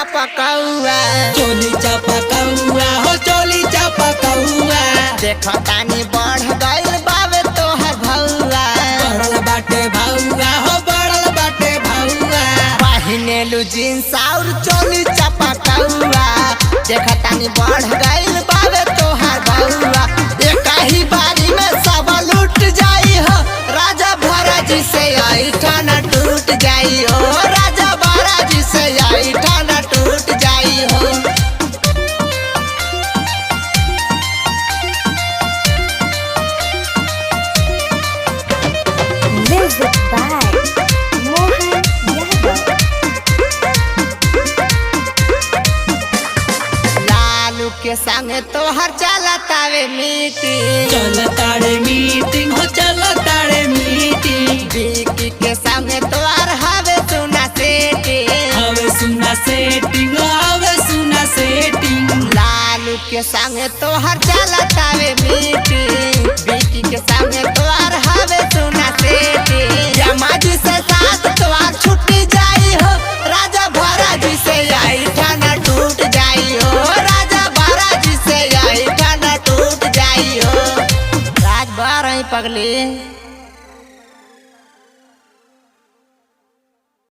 चपकौआ हो चोली चपकौआ। देखो तानी बढ़ गइल बावे तोहर भौआ। बढ़ल बाटे भौआ हो बढ़ल बाटे भौआ। पहिनेलु जींस और चोली चपकौआ। देखो तानी बढ़ गइल बावे तोहर भौआ। एक ही बारी में सब लूट जाई हो राजा भराजी से आई ठाना टूट जाई हो राजा भराजी से आई ठाना टूट जाई हो। Music by Mohan Yadav. Lalu के संगे तोहर चलतावे मीटिंग। चलताड़े मीटिंग हो चलताड़े मीटिंग। विकी के संगे तोहर हवे सुना सेटिंग। हवे सुना सेटिंग हवे सुना सेटिंग। लालू के संगे तोहर चलतावे मीटिंग। विकी के संगे तोहर हवे सुना सेटिंग। जमाजी से साथ तोहर छुट्टी जाई हो राजा भराजी से आई ठाना टूट जाई हो राजा भराजी से आई ठाना टूट जाई हो। राज बार पगली।